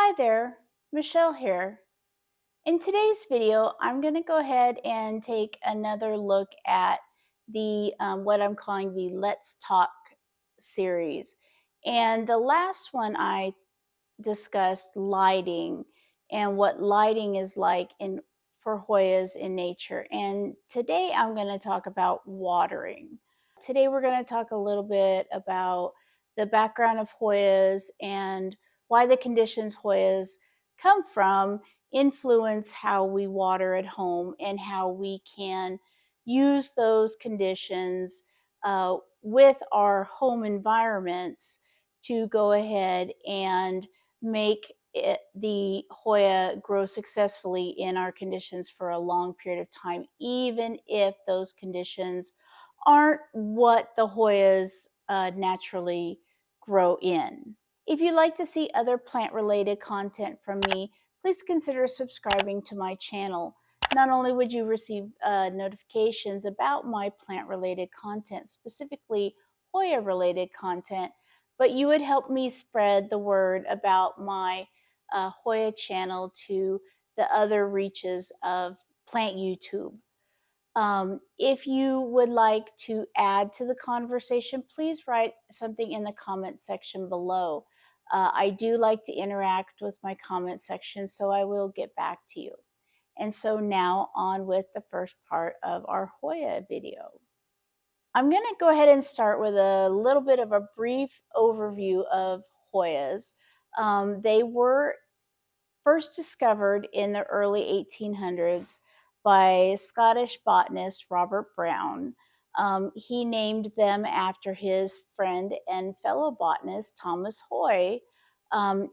Hi there, Michelle here. In today's video, I'm going to go ahead and take another look at the what I'm calling the Let's Talk series. And the last one I discussed lighting and what lighting is like for Hoyas in nature. And today I'm going to talk about watering. Today we're going to talk a little bit about the background of Hoyas and why the conditions Hoyas come from influence how we water at home and how we can use those conditions with our home environments to go ahead and make the Hoya grow successfully in our conditions for a long period of time, even if those conditions aren't what the Hoyas naturally grow in. If you'd like to see other plant-related content from me, please consider subscribing to my channel. Not only would you receive notifications about my plant-related content, specifically Hoya-related content, but you would help me spread the word about my Hoya channel to the other reaches of Plant YouTube. If you would like to add to the conversation, please write something in the comment section below. I do like to interact with my comment section, so I will get back to you. And so now on with the first part of our Hoya video. I'm going to go ahead and start with a little bit of a brief overview of Hoyas. They were first discovered in the early 1800s by Scottish botanist Robert Brown. He named them after his friend and fellow botanist Thomas Hoy.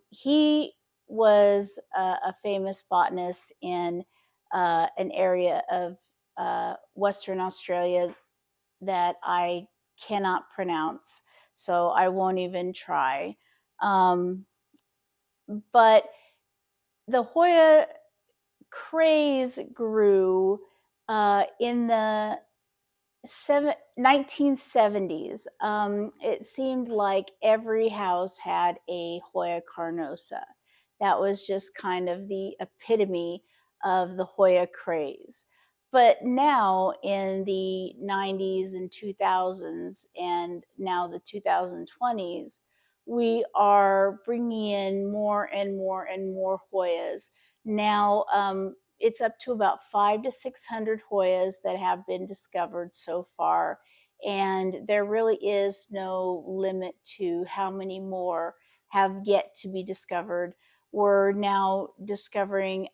He was a famous botanist in an area of Western Australia that I cannot pronounce, so I won't even try. But the Hoya craze grew in the 1970s. It seemed like every house had a Hoya carnosa. That was just kind of the epitome of the Hoya craze. But now in the 90s and 2000s and now the 2020s, we are bringing in more and more and more Hoyas. Now it's up to about 500 to 600 Hoyas that have been discovered so far. And there really is no limit to how many more have yet to be discovered. We're now discovering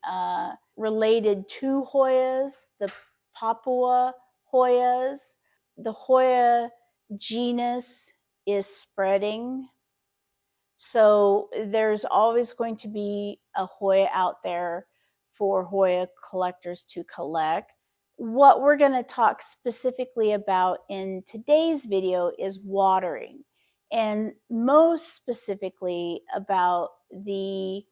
related to Hoyas, the Papua Hoyas. The Hoya genus is spreading. So there's always going to be a Hoya out there for Hoya collectors to collect. What we're going to talk specifically about in today's video is watering, and most specifically about the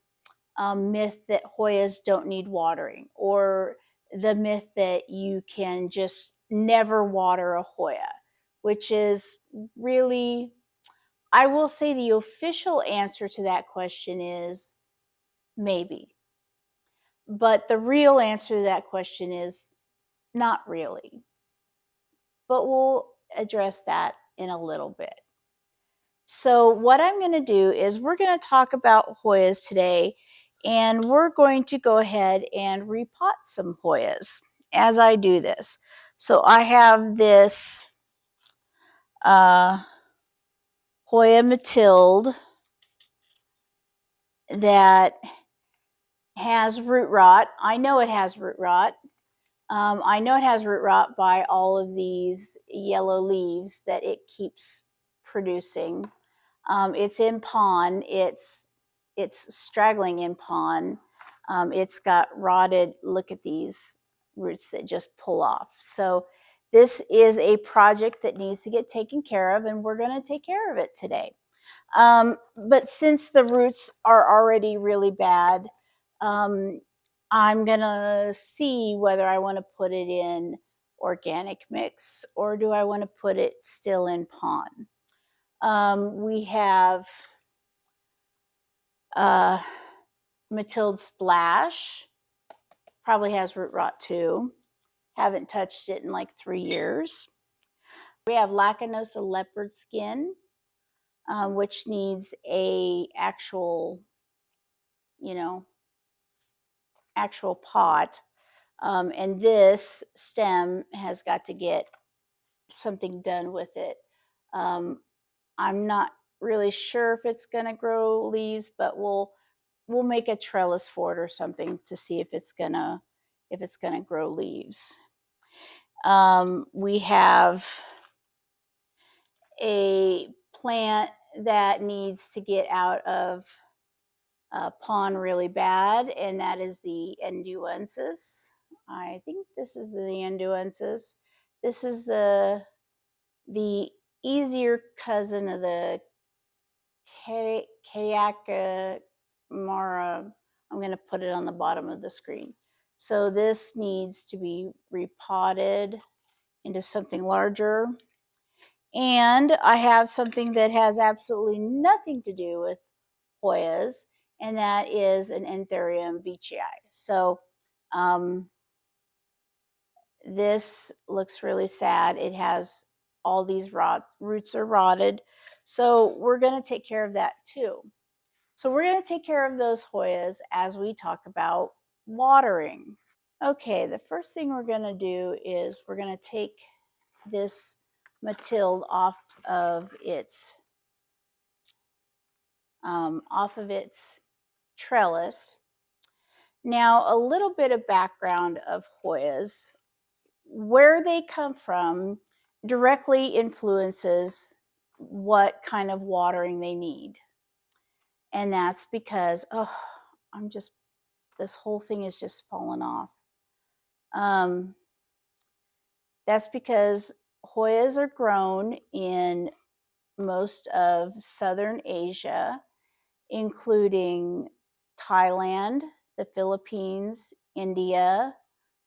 myth that Hoyas don't need watering, or the myth that you can just never water a Hoya, which is really, I will say the official answer to that question is maybe. But the real answer to that question is not really. But we'll address that in a little bit. So what I'm going to do is we're going to talk about Hoyas today, and we're going to go ahead and repot some Hoyas as I do this. So I have this Hoya Mathilde that has root rot. I know it has root rot. I know it has root rot by all of these yellow leaves that it keeps producing. It's in pon. It's straggling in pon. It's got rotted. Look at these roots that just pull off. So this is a project that needs to get taken care of, and we're going to take care of it today. But since the roots are already really bad, I'm going to see whether I want to put it in organic mix or do I want to put it still in pon. We have Mathilde Splash probably has root rot too. Haven't touched it in like 3 years. We have lacunosa leopard skin, which needs a actual, actual pot. And this stem has got to get something done with it. I'm not really sure if it's going to grow leaves, but we'll make a trellis for it or something to see if it's gonna grow leaves. We have a plant that needs to get out of pond really bad, and that is the endauensis. I think this is the endauensis. This is the easier cousin of the Kayakamara. I'm going to put it on the bottom of the screen. So this needs to be repotted into something larger. And I have something that has absolutely nothing to do with Hoyas, and that is an Anthurium veitchii. So this looks really sad. It has all these roots are rotted. So we're going to take care of that too. So we're going to take care of those Hoyas as we talk about watering. Okay, the first thing we're going to do is we're going to take this Mathilde off of its trellis. Now, a little bit of background of Hoyas. Where they come from directly influences what kind of watering they need. And that's because, this whole thing is just falling off. That's because Hoyas are grown in most of Southern Asia, including Thailand, the Philippines, India,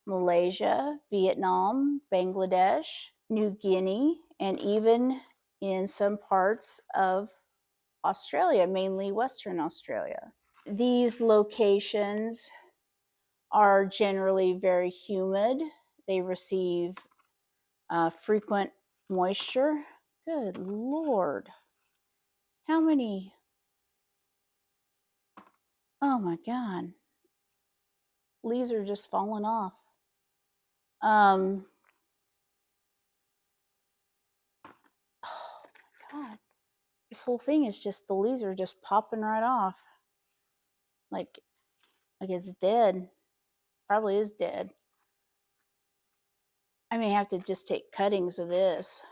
Malaysia, Vietnam, Bangladesh, New Guinea, and even in some parts of Australia, mainly Western Australia. These locations are generally very humid. They receive frequent moisture. Good Lord. How many? Oh my God. Leaves are just falling off. Oh my God. This whole thing is just, the leaves are just popping right off. Like it's dead. Probably is dead. I may have to just take cuttings of this.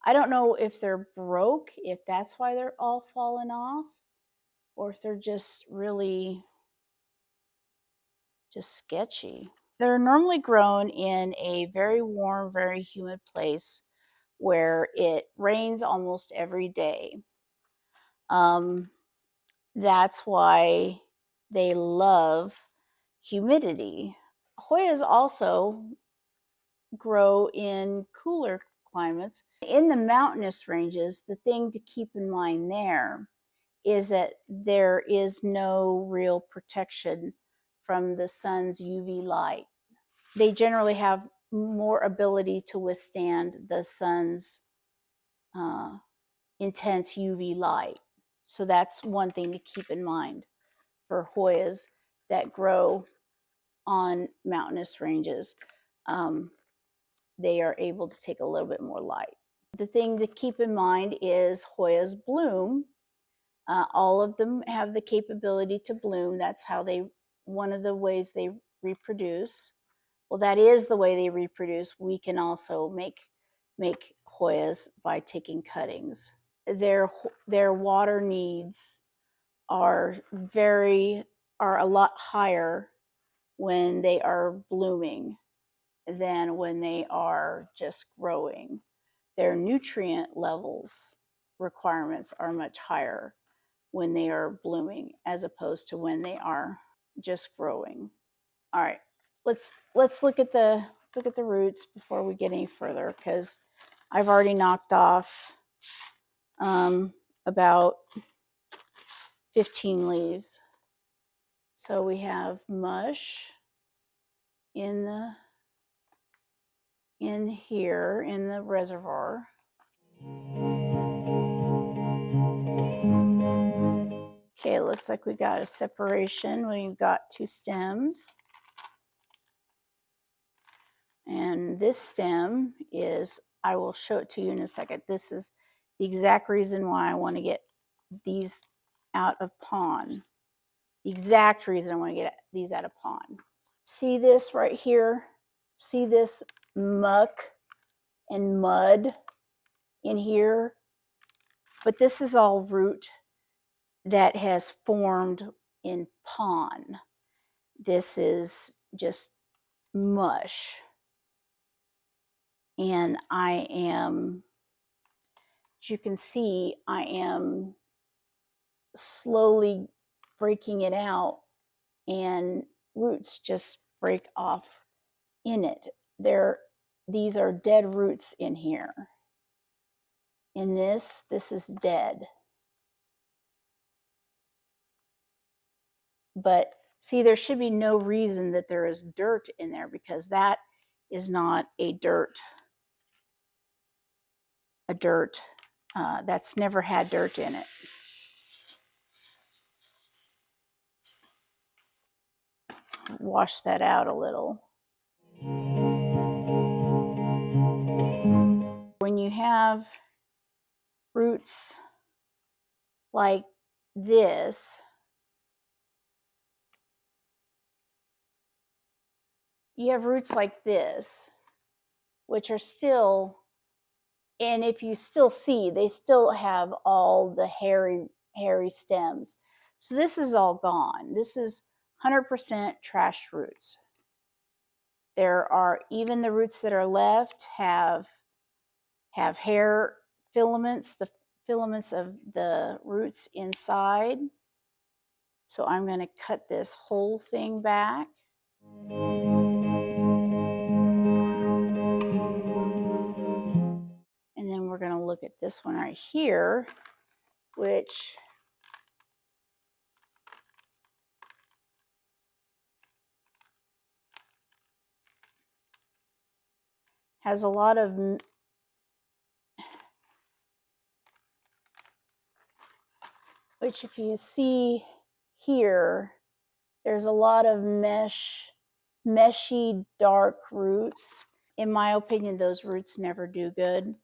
I don't know if they're broke, if that's why they're all falling off, or if they're just really just sketchy. They're normally grown in a very warm, very humid place where it rains almost every day. That's why they love humidity. Hoyas also grow in cooler climates. In the mountainous ranges, the thing to keep in mind there is that there is no real protection from the sun's UV light. They generally have more ability to withstand the sun's intense UV light. So that's one thing to keep in mind for Hoyas that grow on mountainous ranges. They are able to take a little bit more light. The thing to keep in mind is Hoyas bloom. All of them have the capability to bloom. That's how one of the ways they reproduce. Well, that is the way they reproduce. We can also make Hoyas by taking cuttings. Their water needs are a lot higher when they are blooming than when they are just growing. Their nutrient levels requirements are much higher when they are blooming as opposed to when they are just growing. All right, let's look at the roots before we get any further, because I've already knocked off about 15 leaves. So we have mush in here in the reservoir. Okay, it looks like we got a separation. We've got 2 stems. And this stem is, I will show it to you in a second. This is the exact reason why I want to get these out of pond. The exact reason I want to get these out of pond. See this right here? See this muck and mud in here? But this is all root that has formed in pond. This is just mush. And I am, as you can see, I am slowly breaking it out, and roots just break off in it. These are dead roots in here. In this is dead. But see, there should be no reason that there is dirt in there, because that is not a dirt. That's never had dirt in it. Wash that out a little. When you have roots like this, you have roots like this, which are still, and if you still see, they still have all the hairy stems. So this is all gone. This is 100% trash roots. There are, even the roots that are left have hair filaments, the filaments of the roots inside. So I'm going to cut this whole thing back. And then we're going to look at this one right here, which has a lot of, which if you see here, there's a lot of meshy dark roots. In my opinion, those roots never do good.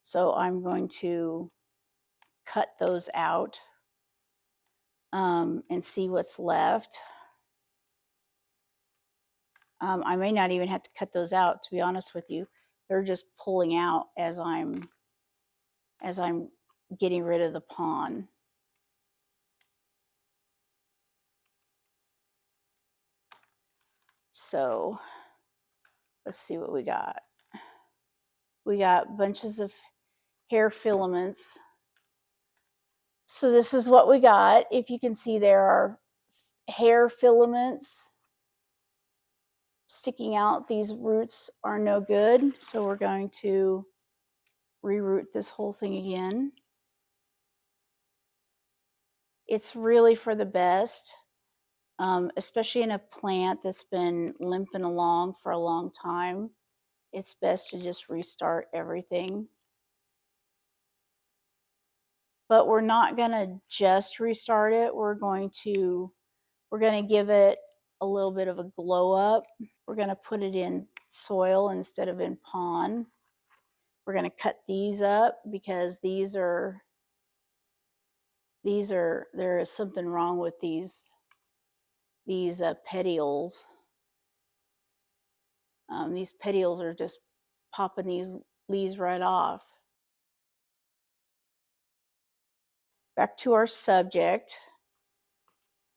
So I'm going to cut those out and see what's left. I may not even have to cut those out, to be honest with you. They're just pulling out as I'm getting rid of the pond. So let's see what we got. We got bunches of hair filaments. So this is what we got. If you can see, there are hair filaments sticking out. These roots are no good. So we're going to reroot this whole thing again. It's really for the best, especially in a plant that's been limping along for a long time. It's best to just restart everything. But we're not going to just restart it. We're going to give it a little bit of a glow up. We're going to put it in soil instead of in pond. We're going to cut these up because there is something wrong with these petioles. These petioles are just popping these leaves right off. Back to our subject,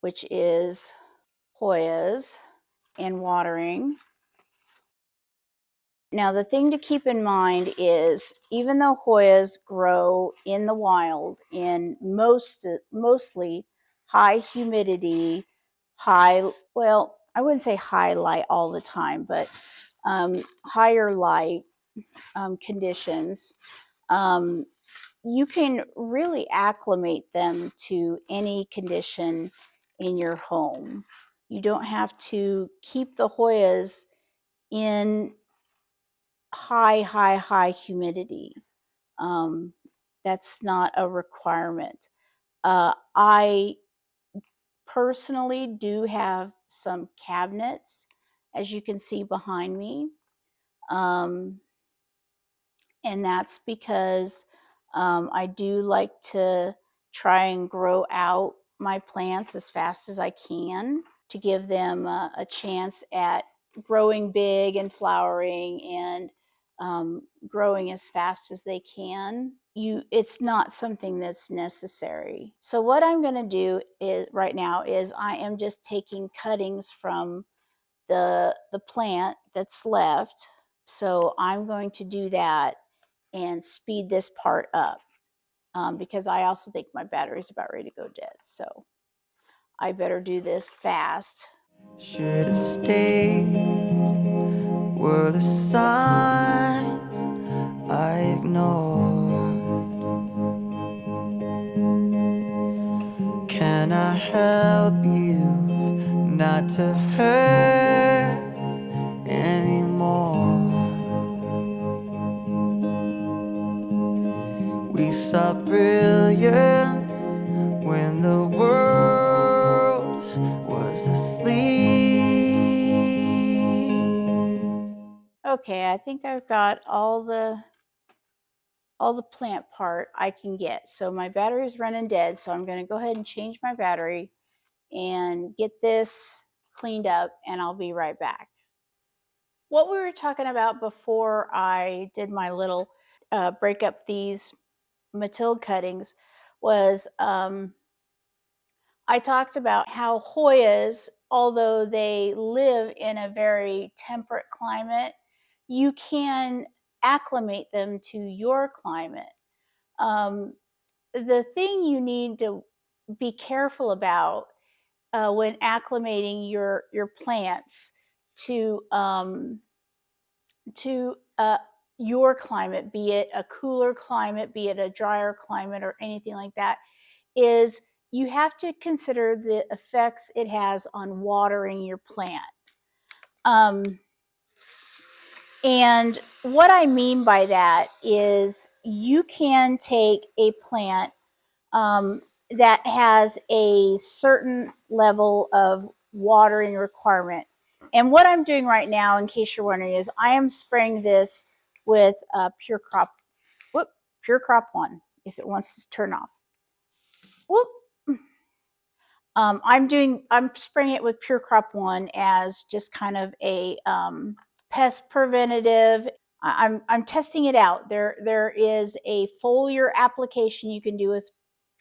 which is Hoyas and watering. Now, the thing to keep in mind is, even though Hoyas grow in the wild in mostly high humidity, well, I wouldn't say high light all the time, but higher light conditions, you can really acclimate them to any condition in your home. You don't have to keep the Hoyas in high humidity. That's not a requirement. I personally do have some cabinets, as you can see behind me. And that's because I do like to try and grow out my plants as fast as I can to give them a chance at growing big and flowering and growing as fast as they can. It's not something that's necessary. So what I'm going to do is right now is I am just taking cuttings from the plant that's left. So I'm going to do that and speed this part up because I also think my battery's about ready to go dead. So I better do this fast. Should have stayed. Were the signs I ignored? Can I help you not to hurt anymore? We saw brilliance when the world was asleep. Okay, I think I've got all the plant part I can get. So my battery's running dead, so I'm going to go ahead and change my battery and get this cleaned up, and I'll be right back. What we were talking about before I did my little break up these Mathilde cuttings was I talked about how Hoyas, although they live in a very temperate climate, you can acclimate them to your climate. The thing you need to be careful about when acclimating your plants to your climate, be it a cooler climate, be it a drier climate, or anything like that, is you have to consider the effects it has on watering your plant. And what I mean by that is you can take a plant that has a certain level of watering requirement. And what I'm doing right now, in case you're wondering, is I am spraying this with Pure Crop 1, if it wants to turn off. Whoop. I'm spraying it with Pure Crop 1 as just kind of a pest preventative. I'm testing it out. There is a foliar application you can do with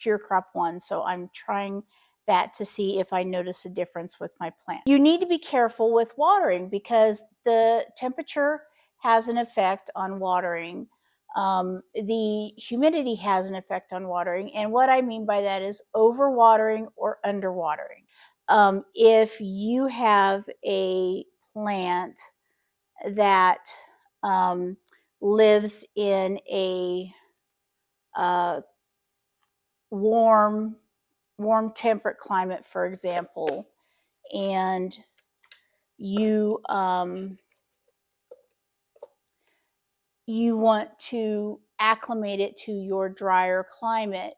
Pure Crop 1, so I'm trying that to see if I notice a difference with my plant. You need to be careful with watering because the temperature has an effect on watering. The humidity has an effect on watering, and what I mean by that is overwatering or underwatering. If you have a plant that lives in a warm temperate climate, for example, and you you want to acclimate it to your drier climate,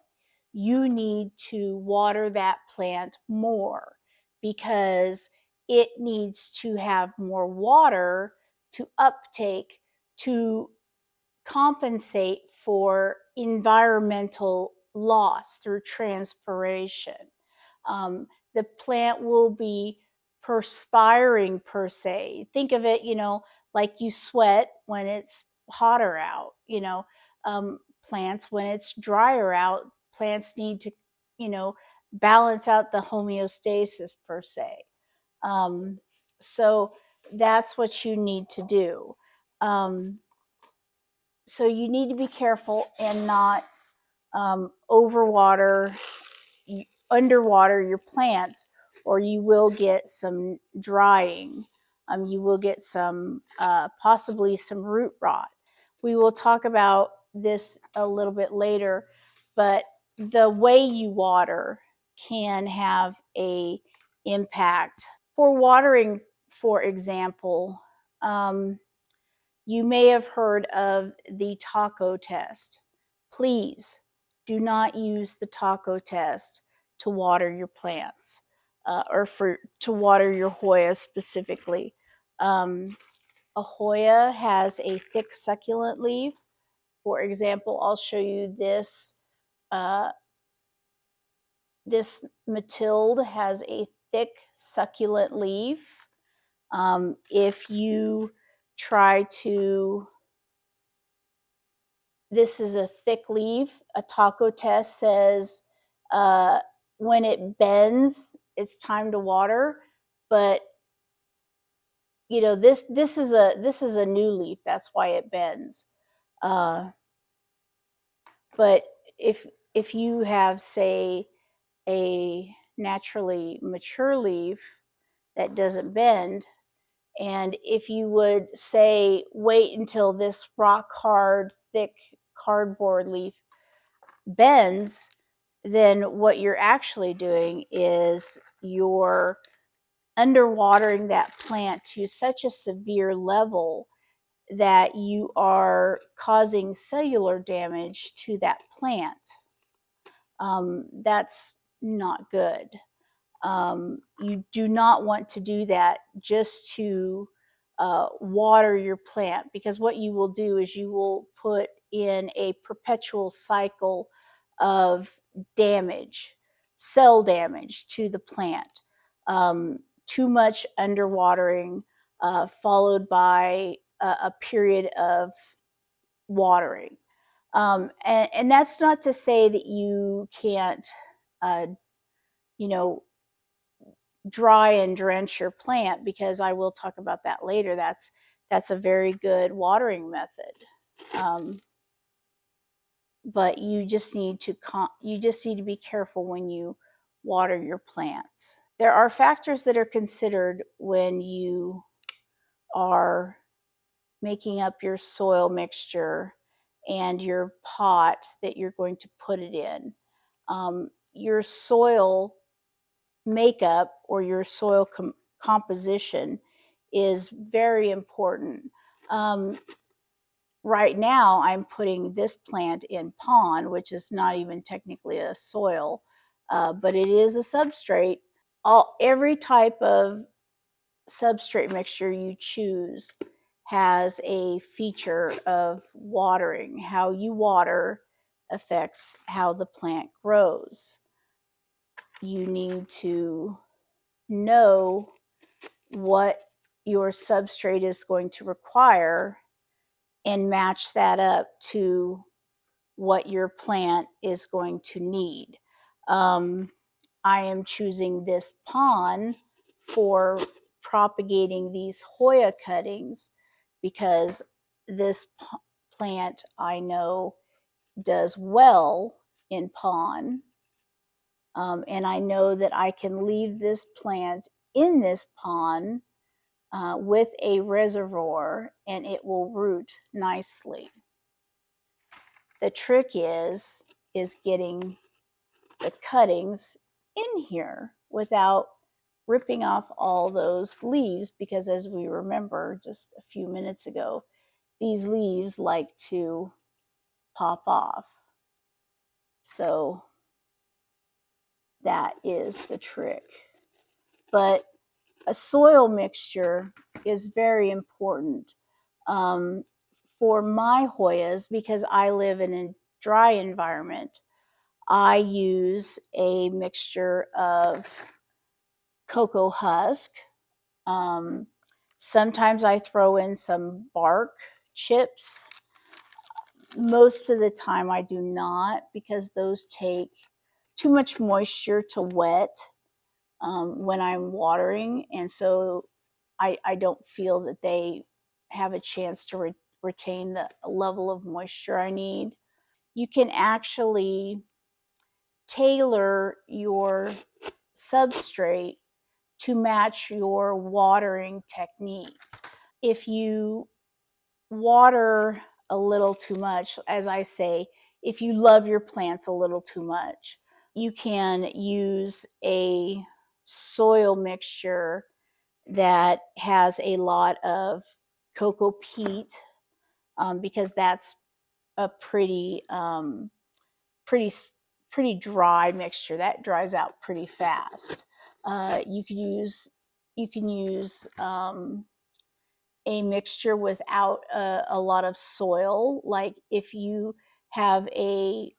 you need to water that plant more because it needs to have more water to uptake to compensate for environmental loss through transpiration. The plant will be perspiring per se. Think of it, like you sweat when it's hotter out. Plants, when it's drier out, plants need to, balance out the homeostasis per se. So that's what you need to do. So you need to be careful and not underwater your plants, or you will get some drying. You will get some possibly some root rot. We will talk about this a little bit later, but the way you water can have a impact. For watering, for example, you may have heard of the taco test. Please do not use the taco test to water your plants, or to water your Hoya specifically. A Hoya has a thick succulent leaf. For example, I'll show you this. This Mathilde has a thick succulent leaf. If you try to, this is a thick leaf. A taco test says when it bends, it's time to water. But you know, this is a new leaf. That's why it bends. But if you have, say, a naturally mature leaf that doesn't bend, and if you would say wait until this rock hard thick cardboard leaf bends, then what you're actually doing is you're underwatering that plant to such a severe level that you are causing cellular damage to that plant. That's not good. You do not want to do that just to water your plant, because what you will do is you will put in a perpetual cycle of damage, cell damage to the plant. Too much underwatering followed by a period of watering. And that's not to say that you can't, you know, dry and drench your plant, because I will talk about that later. That's a very good watering method. But you just need to be careful when you water your plants. There are factors that are considered when you are making up your soil mixture and your pot that you're going to put it in. Your soil makeup or your soil composition is very important. Right now, I'm putting this plant in pond, which is not even technically a soil, but it is a substrate. Every type of substrate mixture you choose has a feature of watering. How you water affects how the plant grows. You need to know what your substrate is going to require and match that up to what your plant is going to need. I am choosing this pond for propagating these Hoya cuttings because this plant I know does well in pond. And I know that I can leave this plant in this pond with a reservoir and it will root nicely. The trick is getting the cuttings in here without ripping off all those leaves, because as we remember just a few minutes ago, these leaves like to pop off. So that is the trick. But a soil mixture is very important. For my Hoyas, because I live in a dry environment, I use a mixture of cocoa husk. Sometimes I throw in some bark chips. Most of the time I do not, because those take too much moisture to wet when I'm watering, and so I don't feel that they have a chance to retain the level of moisture I need. You can actually tailor your substrate to match your watering technique. If you water a little too much, as I say, if you love your plants a little too much, you can use a soil mixture that has a lot of cocoa peat, because that's a pretty pretty dry mixture that dries out pretty fast. You can use a mixture without a lot of soil. Like if you have a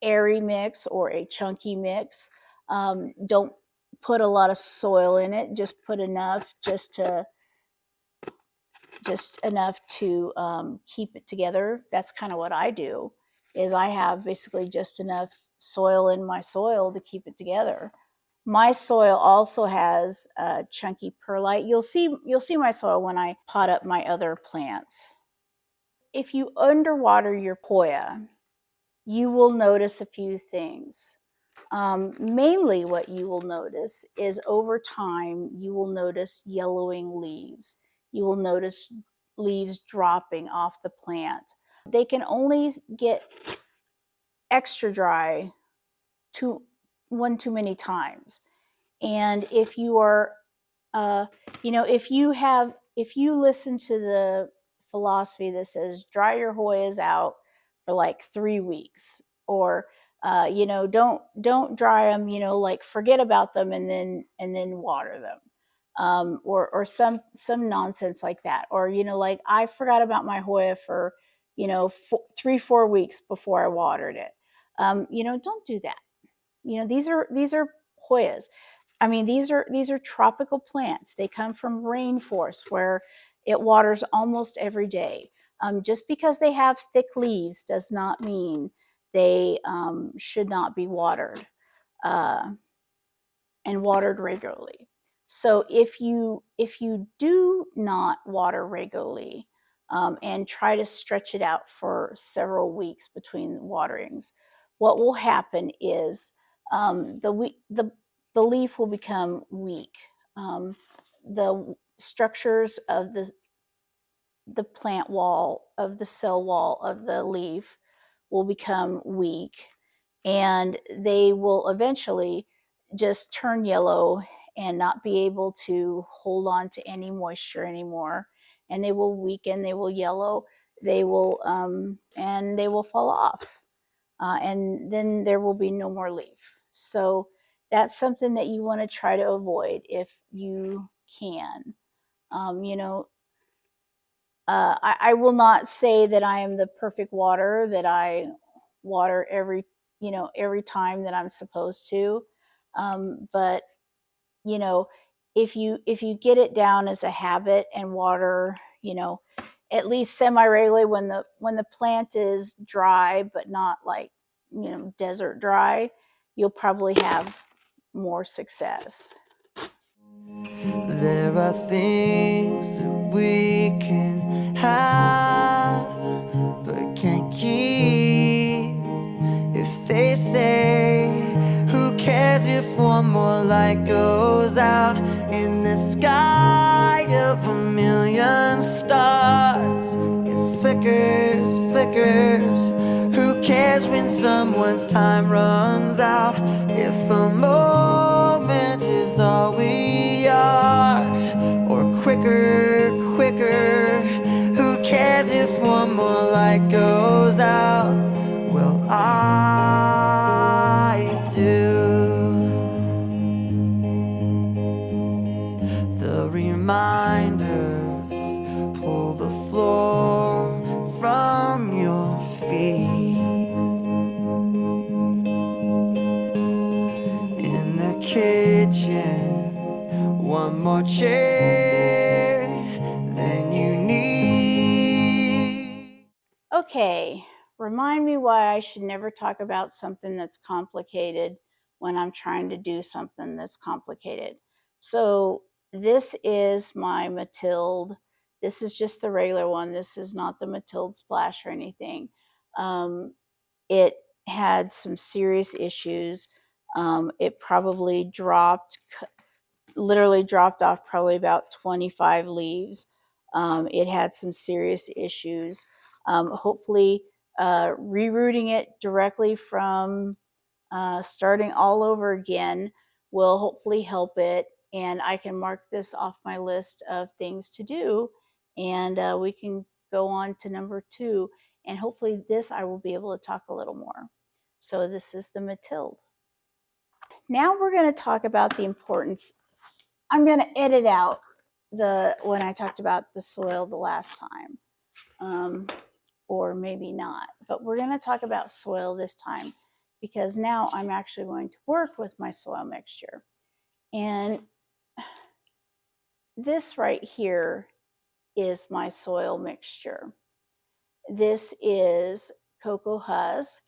airy mix or a chunky mix, don't put a lot of soil in it. Just put enough to keep it together. That's kind of what I do. Is I have basically just enough soil in my soil to keep it together. My soil also has chunky perlite. You'll see my soil when I pot up my other plants. If you underwater your Hoya, you will notice a few things. Mainly what you will notice is over time, you will notice yellowing leaves. You will notice leaves dropping off the plant. They can only get extra dry one too many times. And if you are, if you listen to the philosophy that says dry your Hoyas out for like 3 weeks, or don't dry them, like forget about them and then water them, or some nonsense like that, or like I forgot about my Hoya for 3-4 weeks before I watered it. Don't do that. These are Hoyas. I mean, these are tropical plants. They come from rainforests where it waters almost every day. Just because they have thick leaves does not mean they should not be watered, uh, and watered regularly. So if you do not water regularly, and try to stretch it out for several weeks between waterings, what will happen is, the leaf will become weak. The structures of the plant wall, of the cell wall of the leaf, will become weak, and they will eventually just turn yellow and not be able to hold on to any moisture anymore. And they will weaken, they will yellow, and they will fall off. And then there will be no more leaf. So that's something that you want to try to avoid if you can. Um, you know, I will not say that I am the perfect water, that I water every time that I'm supposed to. But you know, if you get it down as a habit and water, at least semi-regularly when the plant is dry, but not like, desert dry, you'll probably have more success. There are things that we can have but can't keep. If they say, who cares if one more light goes out in the sky of a million stars? It flickers, flickers. Who cares when someone's time runs out? If a moment is all we are, or quicker, quicker. Who cares if one more light goes out? Well, I do. The reminders pull the floor from your feet. In the kitchen, one more chair than you need. Okay, remind me why I should never talk about something that's complicated when I'm trying to do something that's complicated. So this is my Mathilde. This is just the regular one. This is not the Mathilde Splash or anything. It had some serious issues. It probably literally dropped off probably about 25 leaves. It had some serious issues. Hopefully, rerooting it directly from starting all over again will hopefully help it. And I can mark this off my list of things to do. And we can go on to number 2. And hopefully this I will be able to talk a little more. So this is the Mathilde. Now we're going to talk about the importance. I'm going to edit out when I talked about the soil the last time. Or maybe not. But we're going to talk about soil this time because now I'm actually going to work with my soil mixture. And this right here is my soil mixture. This is cocoa husk,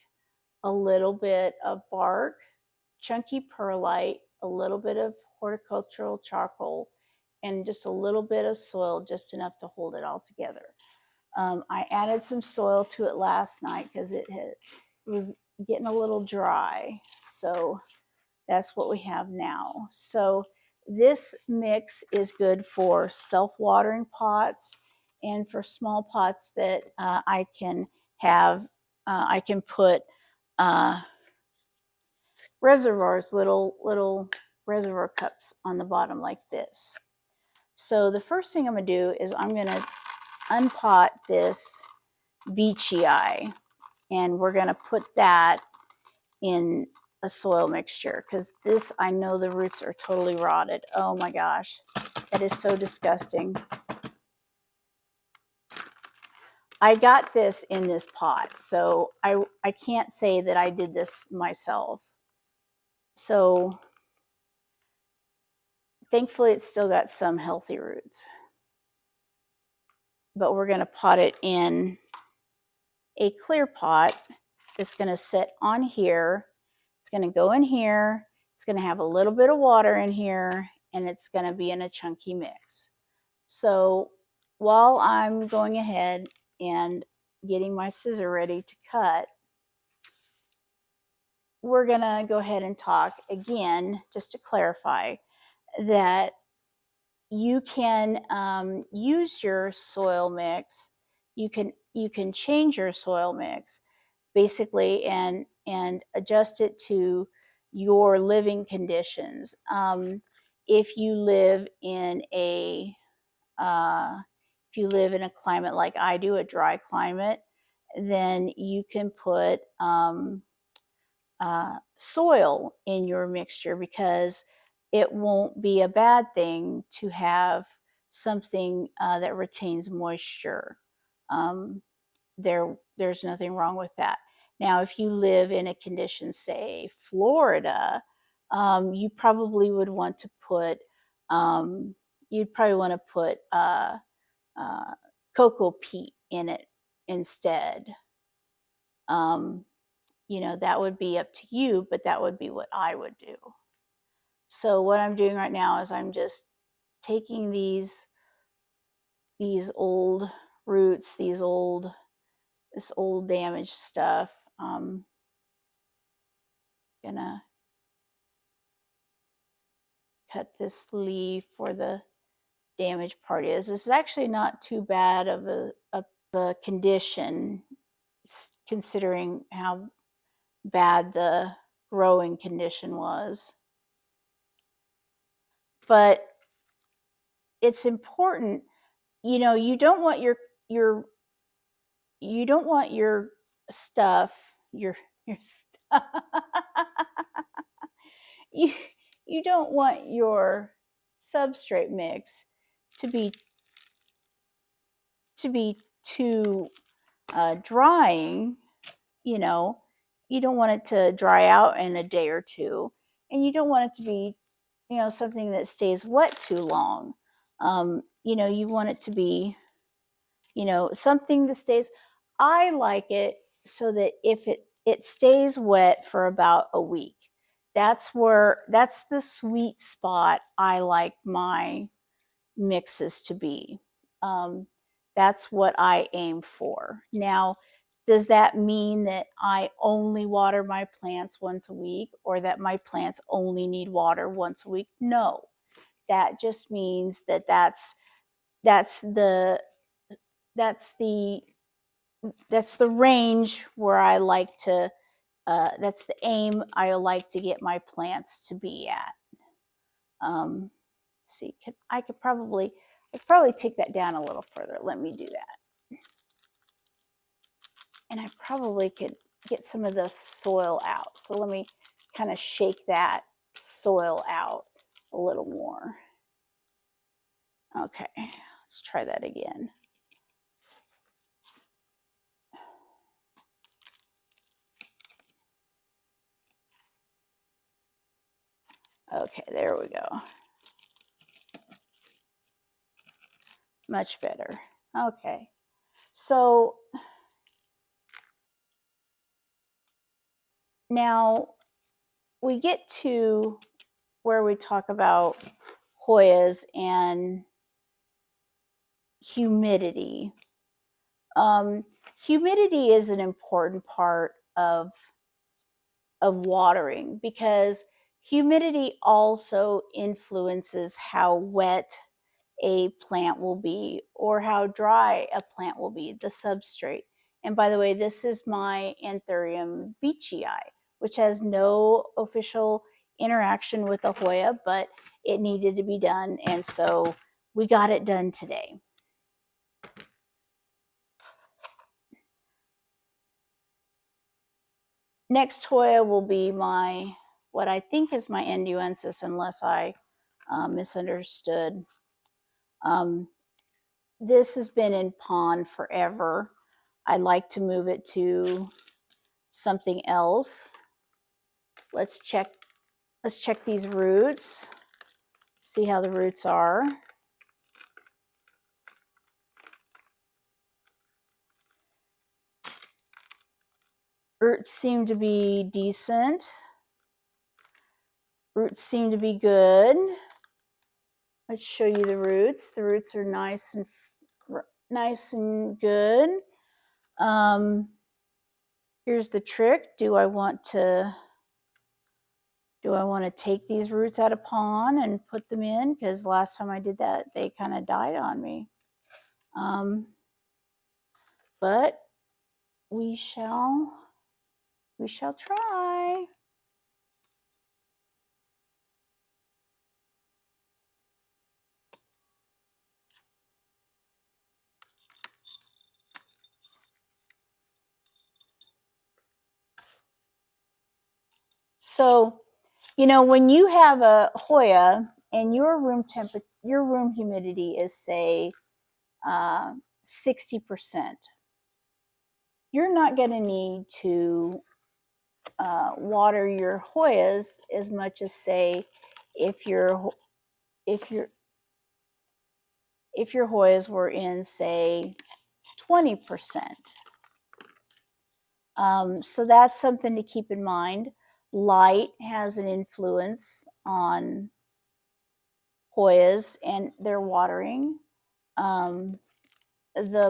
a little bit of bark, chunky perlite, a little bit of horticultural charcoal, and just a little bit of soil, just enough to hold it all together. I added some soil to it last night because it was getting a little dry. So that's what we have now. So this mix is good for self-watering pots and for small pots that I can have. I can put reservoirs, little reservoir cups on the bottom like this. So the first thing I'm going to do is I'm going to unpot this veitchii, and we're going to put that in a soil mixture because this, I know the roots are totally rotted. Oh my gosh, that is so disgusting. I got this in this pot, so I can't say that I did this myself. So thankfully it's still got some healthy roots. But we're going to pot it in a clear pot that's going to sit on here. It's going to go in here. It's going to have a little bit of water in here, and it's going to be in a chunky mix. So while I'm going ahead and getting my scissor ready to cut, we're going to go ahead and talk again, just to clarify, that you can use your soil mix. You can change your soil mix basically and adjust it to your living conditions. If you live in a climate like I do, a dry climate, then you can put soil in your mixture because it won't be a bad thing to have something that retains moisture. There's nothing wrong with that. Now, if you live in a condition, say Florida, you probably would want to put cocoa peat in it instead. That would be up to you, but that would be what I would do. So what I'm doing right now is I'm just taking these old roots, this old damaged stuff. Gonna cut this leaf where the damaged part is. This is actually not too bad of a condition, considering how bad the growing condition was. But it's important, you don't want your stuff, your stuff. you don't want your substrate mix to be too drying. You don't want it to dry out in a day or two, and you don't want it to be something that stays wet too long. You want it to be something that stays. I like it so that if it stays wet for about a week. That's the sweet spot I like my mixes to be. That's what I aim for. Now, does that mean that I only water my plants once a week, or that my plants only need water once a week? No. That just means that that's the that's the range where I like to, that's the aim I like to get my plants to be at. See, I could probably take that down a little further. Let me do that. And I probably could get some of the soil out. So let me kind of shake that soil out a little more. Okay, let's try that again. Okay, there we go. Much better. Okay, so now we get to where we talk about Hoyas and humidity. Humidity is an important part of watering because humidity also influences how wet a plant will be or how dry a plant will be, the substrate. And by the way, this is my Anthurium veitchii, which has no official interaction with the Hoya, but it needed to be done. And so we got it done today. Next Hoya will be my, what I think is my endauensis, unless I misunderstood. This has been in pond forever. I like to move it to something else. Let's check these roots. See how the roots are. Roots seem to be decent. Roots seem to be good. Let's show you the roots. The roots are nice and good. Here's the trick. Do I want to take these roots out of pond and put them in? Because last time I did that, they kind of died on me. But we shall try. So, you know, when you have a Hoya and your room humidity is, say, 60%, you're not going to need to water your Hoyas as much as, say, if your Hoyas were in, say, 20%. So that's something to keep in mind. Light has an influence on Hoyas and their watering. The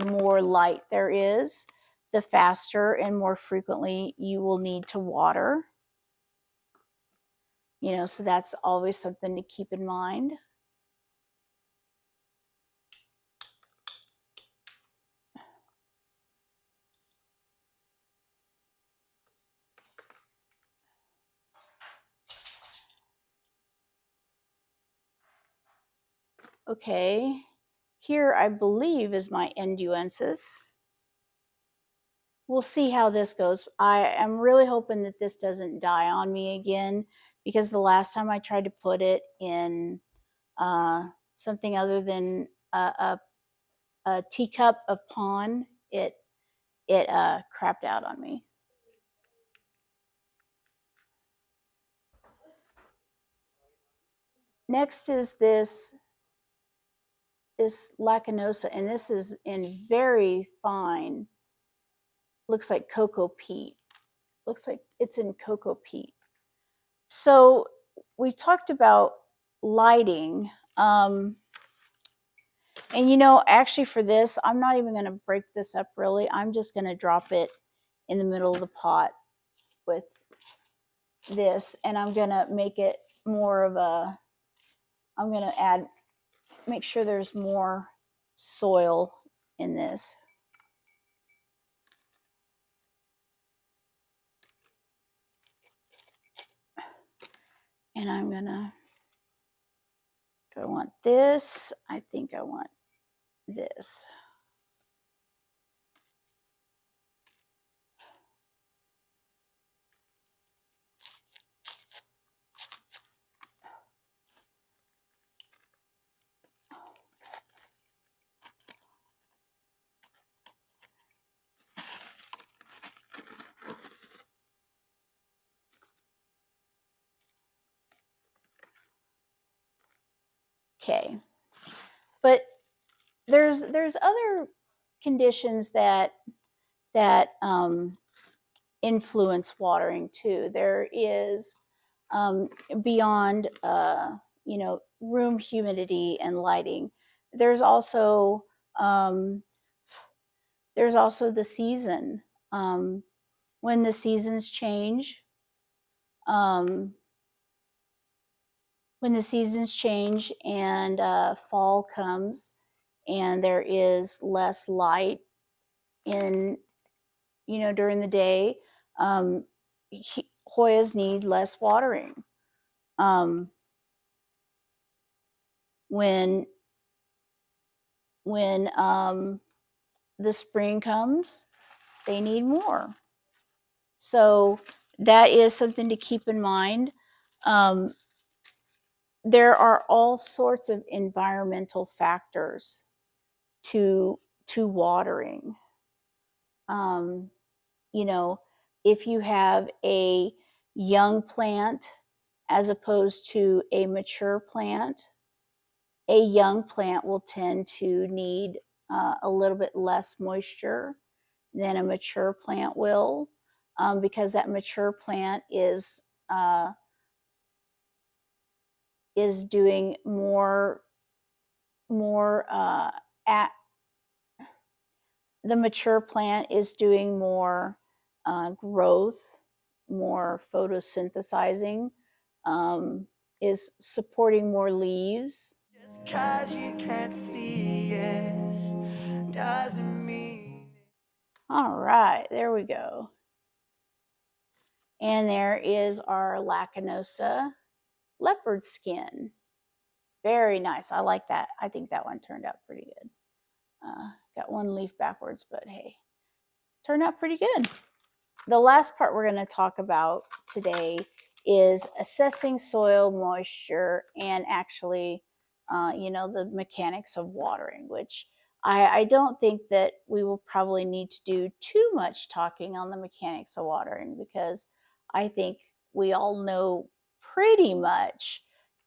more light there is, the faster and more frequently you will need to water. You know, so that's always something to keep in mind. Okay, here I believe is my endauensis. We'll see how this goes. I am really hoping that this doesn't die on me again, because the last time I tried to put it in something other than a teacup of pond, it crapped out on me. Next is this lacunosa, and this is in very fine, looks like cocoa peat. Looks like it's in cocoa peat. So we talked about lighting. And you know, actually for this, I'm not even going to break this up really. I'm just going to drop it in the middle of the pot with this, and I'm going to make it more of a, I'm going to make sure there's more soil in this. And I'm gonna, do I want this? I think I want this. Okay, but there's other conditions that influence watering too. There is beyond room humidity and lighting. There's also um, the season. Um, when the seasons change, um, and fall comes, and there is less light in during the day, um, Hoyas need less watering. Um, when the spring comes, they need more. So that is something to keep in mind. Um, there are all sorts of environmental factors to watering. Um, you know, if you have a young plant as opposed to a mature plant, a young plant will tend to need a little bit less moisture than a mature plant will, because that mature plant is doing more at the mature plant is doing more growth, more photosynthesizing, is supporting more leaves. Just 'cause you can't see it doesn't mean. All right, there we go. And there is our lacunosa leopard skin. Very nice. I like that. I think that one turned out pretty good. Got one leaf backwards, but hey, turned out pretty good. The last part we're going to talk about today is assessing soil moisture and actually, the mechanics of watering, which I don't think that we will probably need to do too much talking on the mechanics of watering, because I think we all know pretty much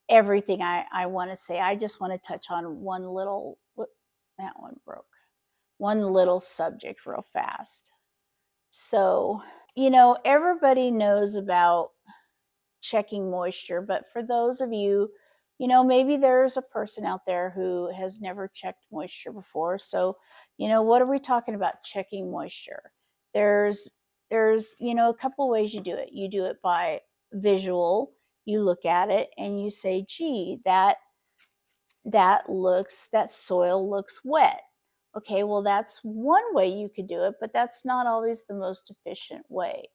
everything I want to say. I just want to touch on one little, that one broke, one little subject real fast. So, everybody knows about checking moisture, but for those of you, maybe there's a person out there who has never checked moisture before. So, what are we talking about checking moisture? There's a couple ways you do it. You do it by visual. You look at it and you say, gee, that soil looks wet. Okay, well, that's one way you could do it, but that's not always the most efficient way.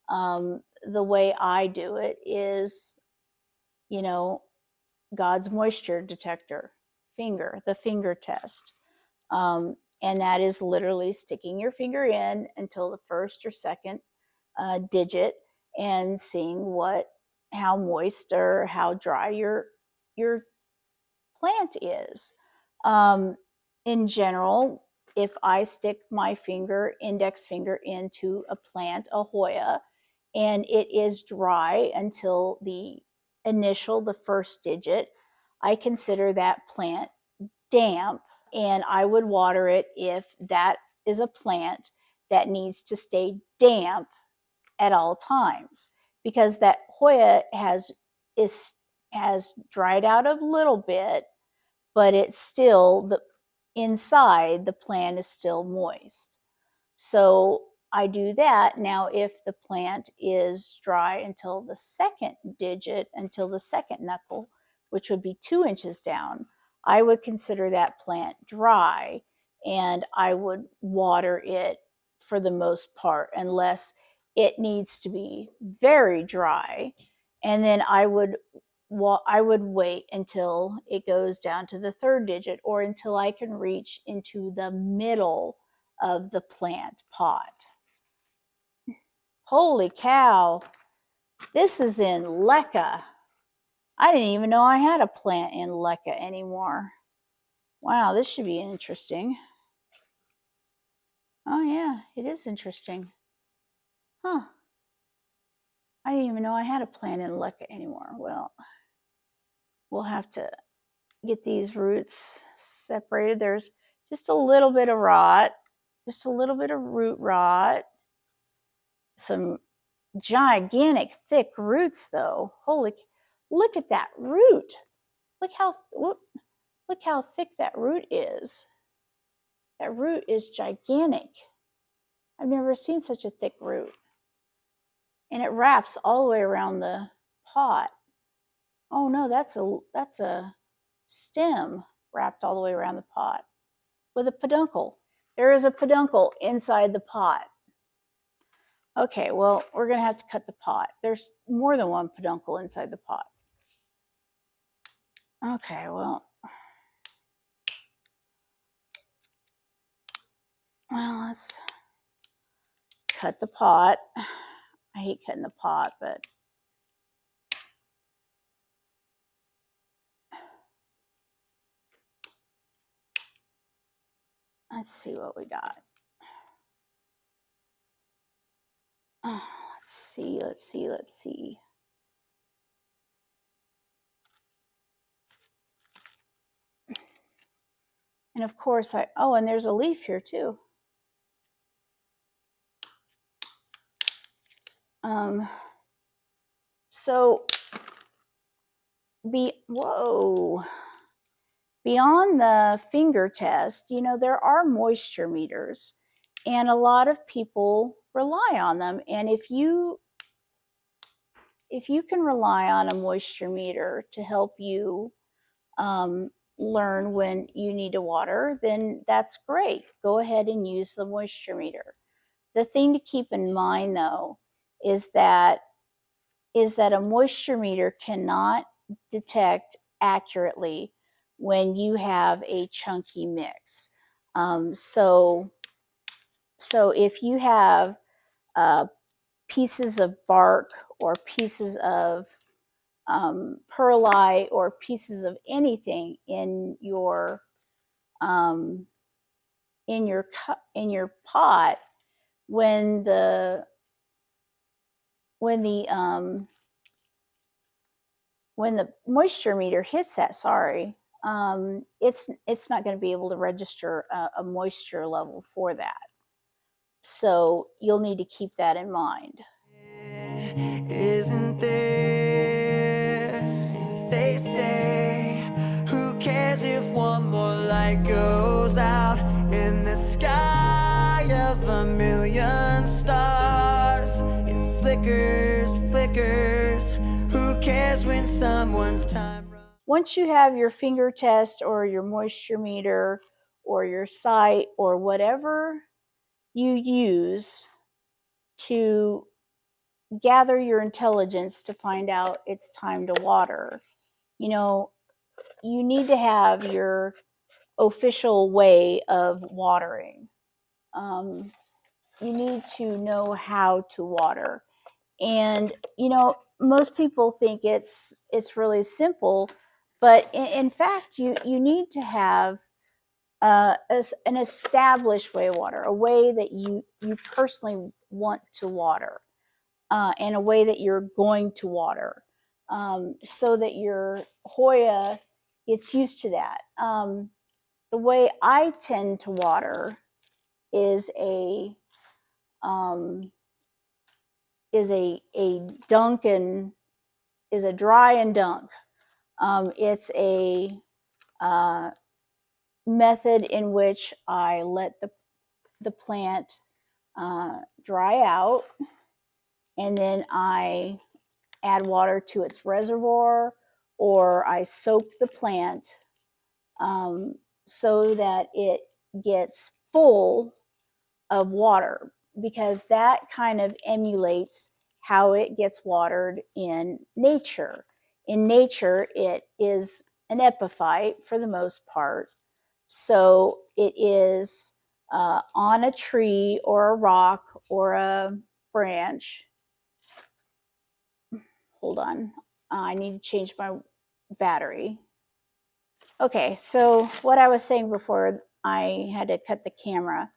The way I do it is, God's moisture detector, the finger test. And that is literally sticking your finger in until the first or second digit and seeing how moist or how dry your plant is. Um, in general, if I stick my index finger into a plant, a Hoya, and it is dry until the first digit, I consider that plant damp, and I would water it if that is a plant that needs to stay damp at all times, because that Hoya has dried out a little bit, but it's still inside the plant is still moist. So I do that. Now, if the plant is dry until the second digit, until the second knuckle, which would be 2 inches down, I would consider that plant dry, and I would water it for the most part, unless it needs to be very dry. And then I would I would wait until it goes down to the third digit, or until I can reach into the middle of the plant pot. Holy cow, this is in LECA. I didn't even know I had a plant in LECA anymore. Wow, this should be interesting. Oh yeah, it is interesting. Huh. I didn't even know I had a plant in LECA anymore. Well, we'll have to get these roots separated. There's just a little bit of rot, just a little bit of root rot. Some gigantic thick roots though. Holy, look at that root. Look how thick that root is. That root is gigantic. I've never seen such a thick root. And it wraps all the way around the pot. Oh no, that's a stem wrapped all the way around the pot with a peduncle. There is a peduncle inside the pot. Okay, well, we're going to have to cut the pot. There's more than one peduncle inside the pot. Okay, well, let's cut the pot. I hate cutting the pot, but let's see what we got. Oh, let's see. And of course, and there's a leaf here too. So, beyond the finger test, there are moisture meters, and a lot of people rely on them. And if you can rely on a moisture meter to help you learn when you need to water, then that's great. Go ahead and use the moisture meter. The thing to keep in mind, though, is that a moisture meter cannot detect accurately when you have a chunky mix. So if you have pieces of bark or pieces of perlite or pieces of anything in your pot, when the moisture meter hits that, it's not going to be able to register a moisture level for that. So you'll need to keep that in mind. Isn't there? If they say, who cares if one more light goes out in the sky of a million stars? It flickers, flickers. Who cares when someone's time runs? Once you have your finger test or your moisture meter or your sight or whatever you use to gather your intelligence to find out it's time to water, you need to have your official way of watering. You need to know how to water. And, most people think it's really simple, but in fact, you need to have an established way of water, a way that you personally want to water, and a way that you're going to water, so that your Hoya gets used to that. The way I tend to water is a dunk and is a dry and dunk. It's a method in which I let the plant dry out, and then I add water to its reservoir, or I soak the plant so that it gets full of water, because that kind of emulates how it gets watered in nature. in nature, it is an epiphyte for the most part. So it is on a tree or a rock or a branch. Hold on. I need to change my battery. Okay, so what I was saying before I had to cut the camera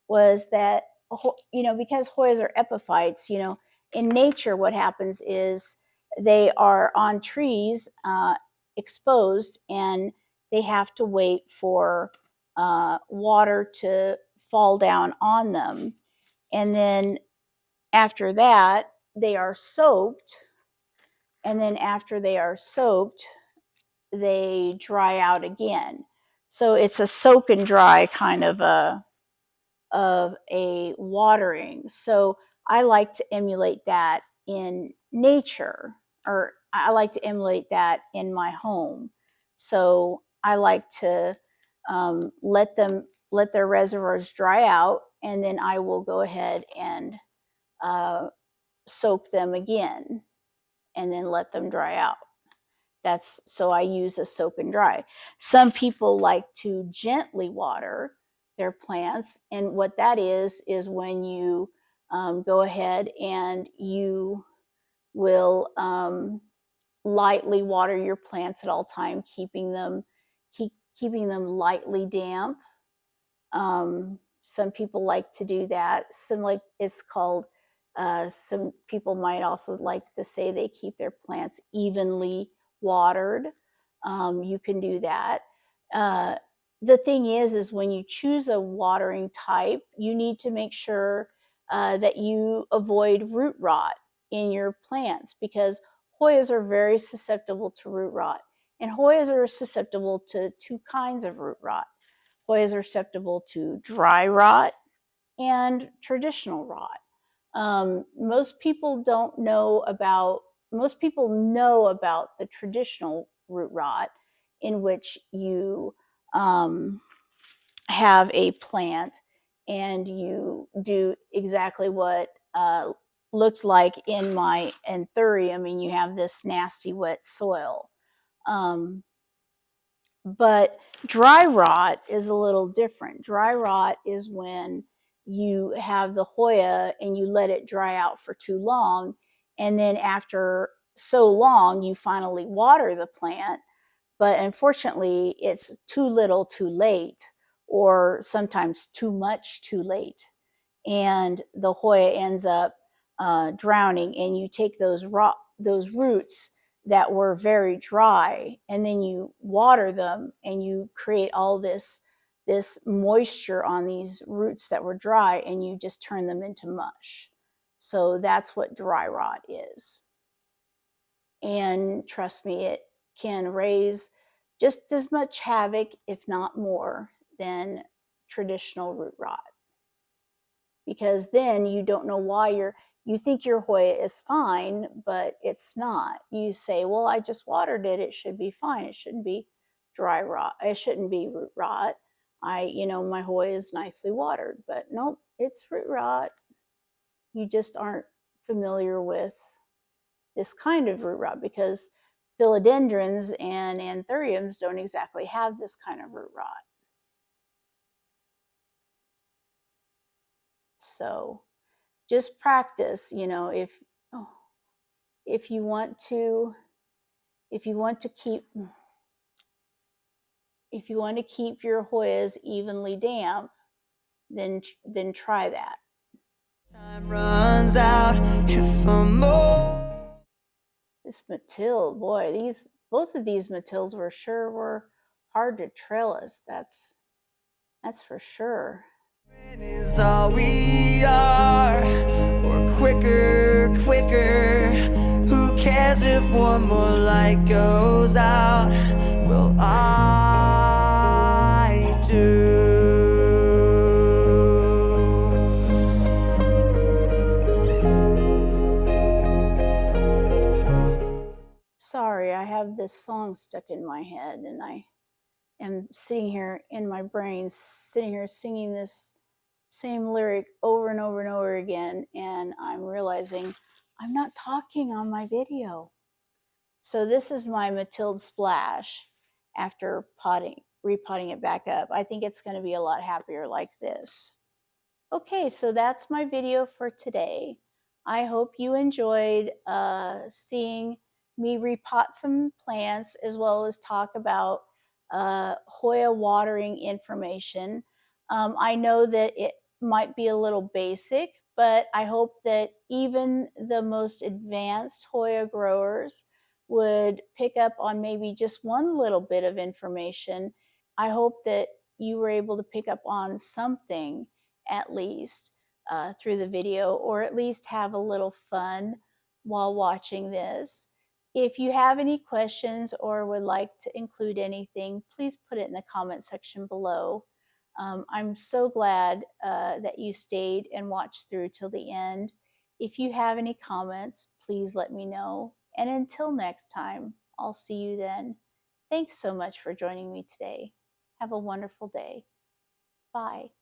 was that, because Hoyas are epiphytes, in nature, what happens is they are on trees exposed, and they have to wait for water to fall down on them. And then after that, they are soaked. And then after they are soaked, they dry out again. So it's a soak and dry kind of a watering. So I like to emulate that in nature, or I like to emulate that in my home. So I like to let their reservoirs dry out, and then I will go ahead and soak them again, and then let them dry out. So I use a soak and dry. Some people like to gently water their plants, and what that is when you go ahead and you will lightly water your plants at all time, keeping them lightly damp. Some people like to do that. Some people might also like to say they keep their plants evenly watered. You can do that. The thing is when you choose a watering type, you need to make sure that you avoid root rot in your plants, because Hoyas are very susceptible to root rot. And Hoyas are susceptible to two kinds of root rot. Hoyas are susceptible to dry rot and traditional rot. Most people know about the traditional root rot, in which you have a plant and you do exactly what looked like in my anthurium, and you have this nasty wet soil. But dry rot is a little different. Dry rot is when you have the Hoya and you let it dry out for too long, and then after so long, you finally water the plant, but unfortunately, it's too little too late, or sometimes too much too late, and the Hoya ends up drowning, and you take those roots that were very dry, and then you water them, and you create all this moisture on these roots that were dry, and you just turn them into mush. So that's what dry rot is. And trust me, it can raise just as much havoc, if not more, than traditional root rot. Because then you don't know why you think your Hoya is fine, but it's not. You say, well, I just watered it, it should be fine. It shouldn't be dry rot. It shouldn't be root rot. My Hoya is nicely watered, but nope, it's root rot. You just aren't familiar with this kind of root rot, because philodendrons and anthuriums don't exactly have this kind of root rot. So just practice, if you want to keep your Hoyas evenly damp, then try that. Time runs out if I'm more. This Mathilde, boy, both of these Mathildes were hard to trellis. That's for sure. Is all we are, or quicker. Who cares if one more light goes out? Well, I do. Sorry, I have this song stuck in my head, and I am sitting here in my brain, singing this same lyric over and over and over again, and I'm realizing I'm not talking on my video. So this is my Mathilde Splash after repotting it back up. I think it's going to be a lot happier like this. Okay, so that's my video for today. I hope you enjoyed seeing me repot some plants as well as talk about Hoya watering information. I know that it might be a little basic, but I hope that even the most advanced Hoya growers would pick up on maybe just one little bit of information. I hope that you were able to pick up on something at least through the video, or at least have a little fun while watching this. If you have any questions or would like to include anything, please put it in the comment section below. I'm so glad that you stayed and watched through till the end. If you have any comments, please let me know. And until next time, I'll see you then. Thanks so much for joining me today. Have a wonderful day. Bye.